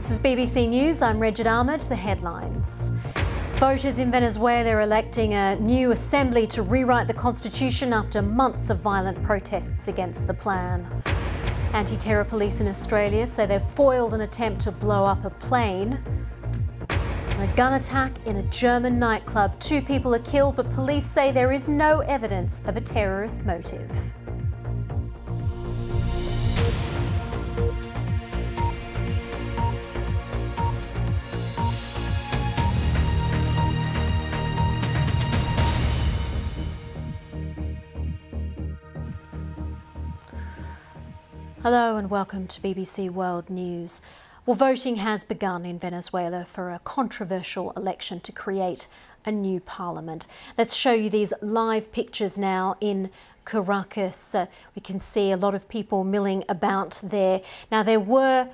This is BBC News. I'm Regid Ahmed. The headlines. Voters in Venezuela are electing a new assembly to rewrite the constitution after months of violent protests against the plan. Anti-terror police in Australia say they've foiled an attempt to blow up a plane. And a gun attack in a German nightclub. 2 people are killed, but police say there is no evidence of a terrorist motive. Hello and welcome to BBC World News. Well, voting has begun in Venezuela for a controversial election to create a new parliament. Let's show you these live pictures now in Caracas. We can see a lot of people milling about there. Now, there were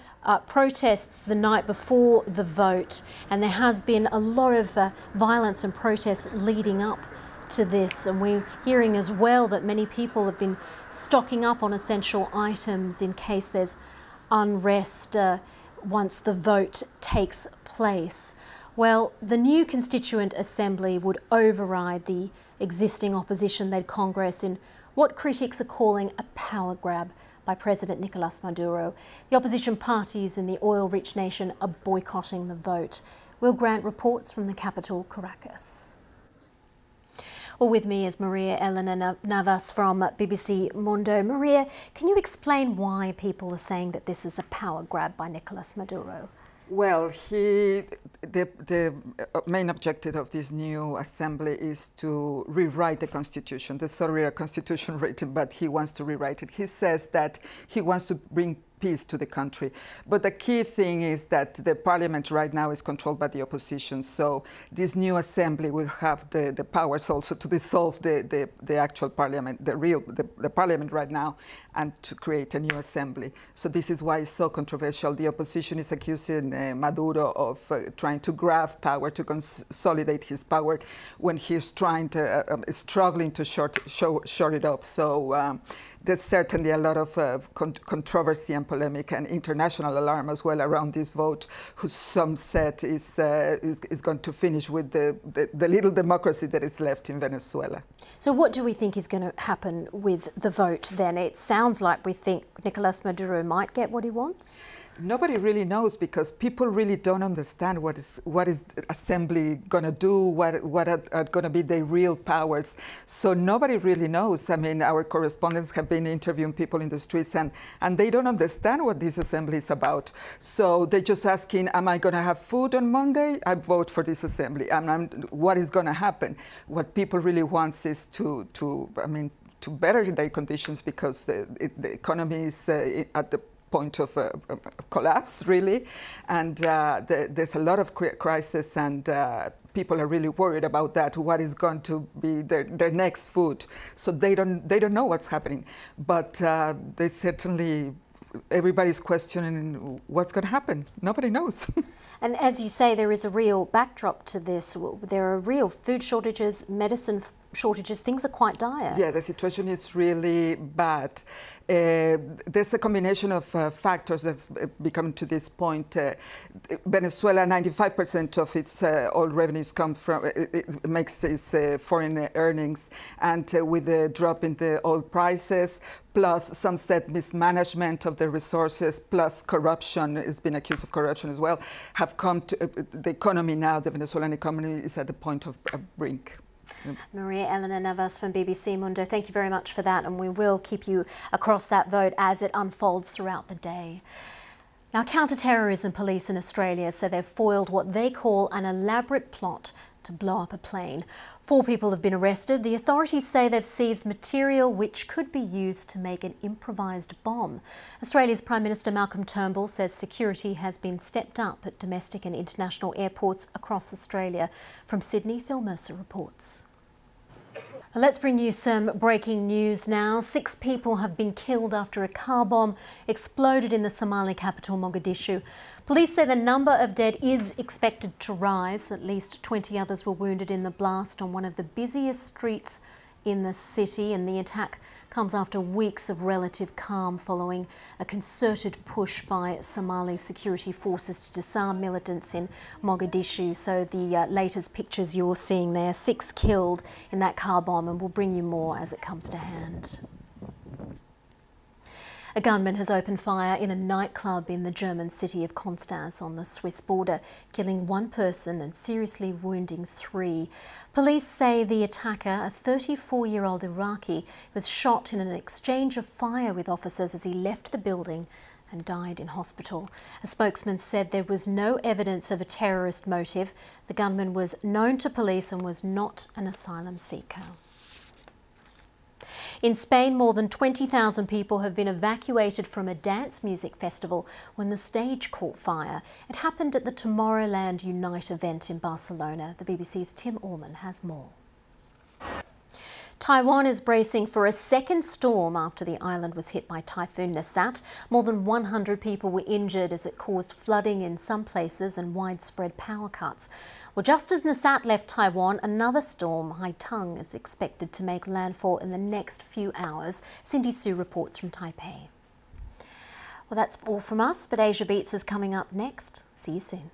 protests the night before the vote, and there has been a lot of violence and protests leading up to this, and we're hearing as well that many people have been stocking up on essential items in case there's unrest once the vote takes place. Well, the new Constituent Assembly would override the existing opposition-led Congress in what critics are calling a power grab by President Nicolas Maduro. The opposition parties in the oil-rich nation are boycotting the vote. Will Grant reports from the capital, Caracas. Well, with me is Maria Elena Navas from BBC Mundo. Maria, can you explain why people are saying that this is a power grab by Nicolas Maduro? Well, the main objective of this new assembly is to rewrite the constitution. There's already a constitution written, but he wants to rewrite it. He says that he wants to bring peace to the country. But the key thing is that the parliament right now is controlled by the opposition. So this new assembly will have the powers also to dissolve the actual parliament, the parliament right now, and to create a new assembly. So this is why it's so controversial. The opposition is accusing Maduro of trying to grab power, to consolidate his power, when he's struggling to shore it up. So there's certainly a lot of controversy and polemic and international alarm as well around this vote, who some said is going to finish with the little democracy that is left in Venezuela. So what do we think is going to happen with the vote then? It sounds like we think Nicolas Maduro might get what he wants. Nobody really knows, because people really don't understand what is the assembly going to do, what are going to be the real powers. So nobody really knows. I mean, our correspondents have been interviewing people in the streets, and they don't understand what this assembly is about. So they're just asking, am I going to have food on Monday? I vote for this assembly. What is going to happen? What people really want is to better their conditions, because the economy is at the point of collapse, really, and there's a lot of crisis, and people are really worried about that. What is going to be their next food? So they don't know what's happening, but they certainly. Everybody's questioning what's going to happen. Nobody knows. And as you say, there is a real backdrop to this. There are real food shortages, medicine shortages. Things are quite dire. Yeah, the situation is really bad. There's a combination of factors that's become to this point. Venezuela, 95% of its oil revenues come from, it makes its foreign earnings, and with the drop in the oil prices, plus some said mismanagement of the resources, plus corruption, has been accused of corruption as well, have come to the economy now. The Venezuelan economy is at the point of a brink. Maria Elena Navas from BBC Mundo, thank you very much for that, and we will keep you across that vote as it unfolds throughout the day. Now, counter-terrorism police in Australia say they've foiled what they call an elaborate plot to blow up a plane. 4 people have been arrested. The authorities say they've seized material which could be used to make an improvised bomb. Australia's Prime Minister Malcolm Turnbull says security has been stepped up at domestic and international airports across Australia. From Sydney, Phil Mercer reports. Let's bring you some breaking news now. 6 people have been killed after a car bomb exploded in the Somali capital, Mogadishu. Police say the number of dead is expected to rise. At least 20 others were wounded in the blast on one of the busiest streets in the city, and the attack comes after weeks of relative calm following a concerted push by Somali security forces to disarm militants in Mogadishu. So the latest pictures you're seeing there, 6 killed in that car bomb, and we'll bring you more as it comes to hand. A gunman has opened fire in a nightclub in the German city of Constance on the Swiss border, killing 1 person and seriously wounding 3. Police say the attacker, a 34-year-old Iraqi, was shot in an exchange of fire with officers as he left the building and died in hospital. A spokesman said there was no evidence of a terrorist motive. The gunman was known to police and was not an asylum seeker. In Spain, more than 20,000 people have been evacuated from a dance music festival when the stage caught fire. It happened at the Tomorrowland Unite event in Barcelona. The BBC's Tim Orman has more. Taiwan is bracing for a second storm after the island was hit by Typhoon Nasat. More than 100 people were injured as it caused flooding in some places and widespread power cuts. Well, just as Nasat left Taiwan, another storm, Haitang, is expected to make landfall in the next few hours. Cindy Sue reports from Taipei. Well, that's all from us, but Asia Beats is coming up next. See you soon.